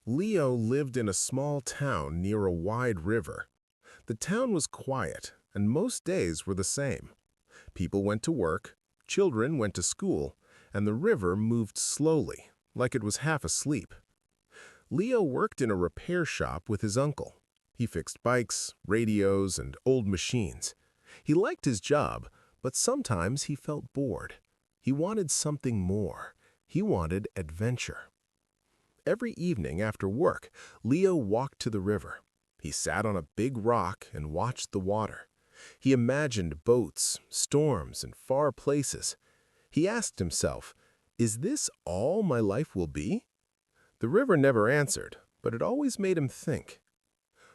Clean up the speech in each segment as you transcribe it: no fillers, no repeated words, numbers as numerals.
Leo lived in a small town near a wide river. The town was quiet, and most days were the same. People went to work, children went to school, and the river moved slowly, like it was half asleep. Leo worked in a repair shop with his uncle. He fixed bikes, radios, and old machines. He liked his job, but sometimes he felt bored. He wanted something more. He wanted adventure. Every evening after work, Leo walked to the river. He sat on a big rock and watched the water. He imagined boats, storms, and far places. He asked himself, "Is this all my life will be?" The river never answered, but it always made him think.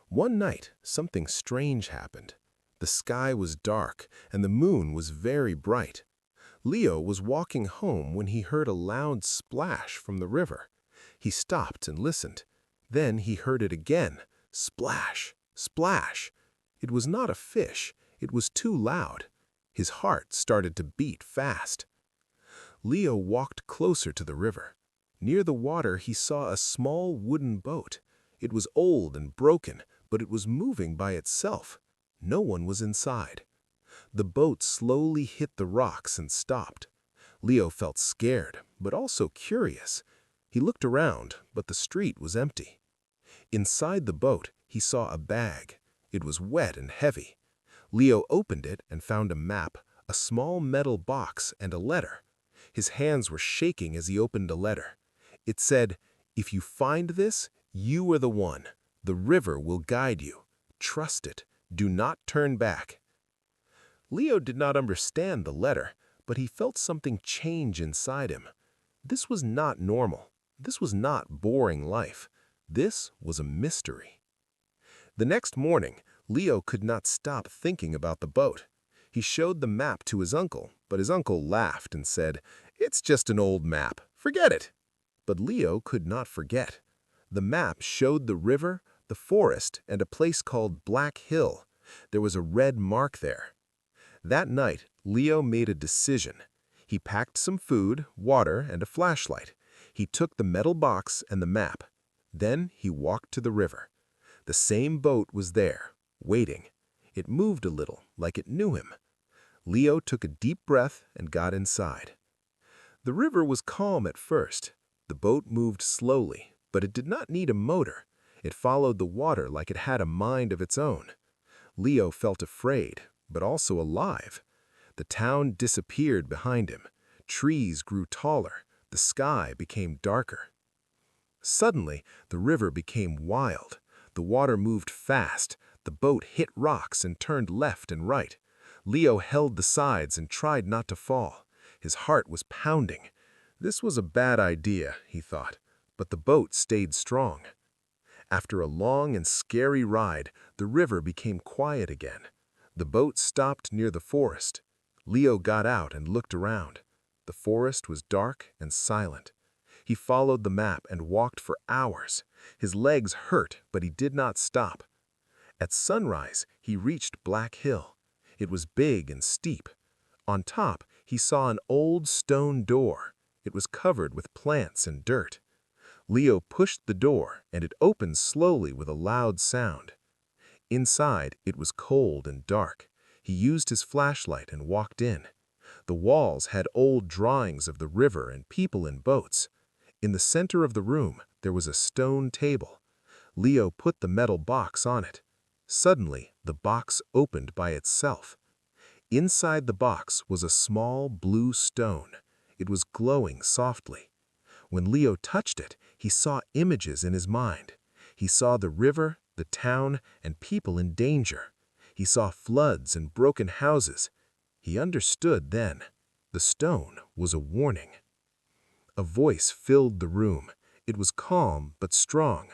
One night, something strange happened. The sky was dark, and the moon was very bright. Leo was walking home when he heard a loud splash from the river. He stopped and listened. Then he heard it again. Splash! Splash! It was not a fish. It was too loud. His heart started to beat fast. Leo walked closer to the river. Near the water he saw a small wooden boat. It was old and broken, but it was moving by itself. No one was inside. The boat slowly hit the rocks and stopped. Leo felt scared, but also curious. He looked around, but the street was empty. Inside the boat, he saw a bag. It was wet and heavy. Leo opened it and found a map, a small metal box, and a letter. His hands were shaking as he opened a letter. It said, "If you find this, you are the one. The river will guide you. Trust it. Do not turn back." Leo did not understand the letter, but he felt something change inside him. This was not normal. This was not boring life. This was a mystery. The next morning, Leo could not stop thinking about the boat. He showed the map to his uncle, but his uncle laughed and said, "It's just an old map. Forget it." But Leo could not forget. The map showed the river, the forest, and a place called Black Hill. There was a red mark there. That night, Leo made a decision. He packed some food, water, and a flashlight. He took the metal box and the map. Then he walked to the river. The same boat was there, waiting. It moved a little, like it knew him. Leo took a deep breath and got inside. The river was calm at first. The boat moved slowly, but it did not need a motor. It followed the water like it had a mind of its own. Leo felt afraid, but also alive. The town disappeared behind him. Trees grew taller. The sky became darker. Suddenly, the river became wild. The water moved fast. The boat hit rocks and turned left and right. Leo held the sides and tried not to fall. His heart was pounding. This was a bad idea, he thought, but the boat stayed strong. After a long and scary ride, the river became quiet again. The boat stopped near the forest. Leo got out and looked around. The forest was dark and silent. He followed the map and walked for hours. His legs hurt, but he did not stop. At sunrise, he reached Black Hill. It was big and steep. On top, he saw an old stone door. It was covered with plants and dirt. Leo pushed the door, and it opened slowly with a loud sound. Inside, it was cold and dark. He used his flashlight and walked in. The walls had old drawings of the river and people in boats. In the center of the room, there was a stone table. Leo put the metal box on it. Suddenly, the box opened by itself. Inside the box was a small blue stone. It was glowing softly. When Leo touched it, he saw images in his mind. He saw the river, the town, and people in danger. He saw floods and broken houses. He understood then. The stone was a warning. A voice filled the room. It was calm but strong.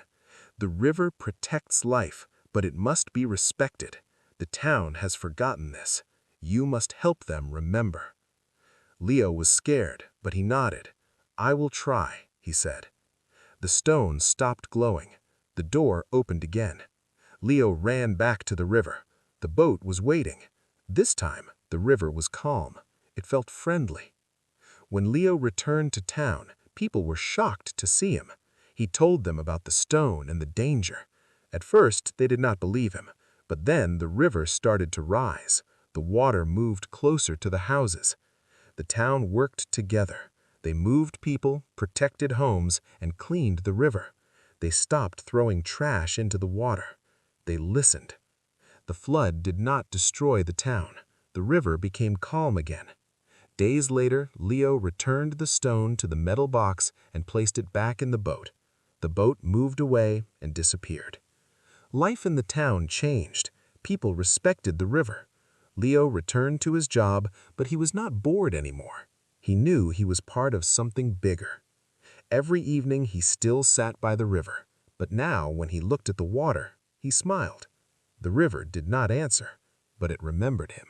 The river protects life, but it must be respected. The town has forgotten this. You must help them remember. Leo was scared, but he nodded. "I will try," he said. The stone stopped glowing. The door opened again. Leo ran back to the river. The boat was waiting. This time, the river was calm. It felt friendly. When Leo returned to town, people were shocked to see him. He told them about the stone and the danger. At first, they did not believe him, but then the river started to rise. The water moved closer to the houses. The town worked together. They moved people, protected homes, and cleaned the river. They stopped throwing trash into the water. They listened. The flood did not destroy the town. The river became calm again. Days later, Leo returned the stone to the metal box and placed it back in the boat. The boat moved away and disappeared. Life in the town changed. People respected the river. Leo returned to his job, but he was not bored anymore. He knew he was part of something bigger. Every evening he still sat by the river, but now when he looked at the water, he smiled. The river did not answer, but it remembered him.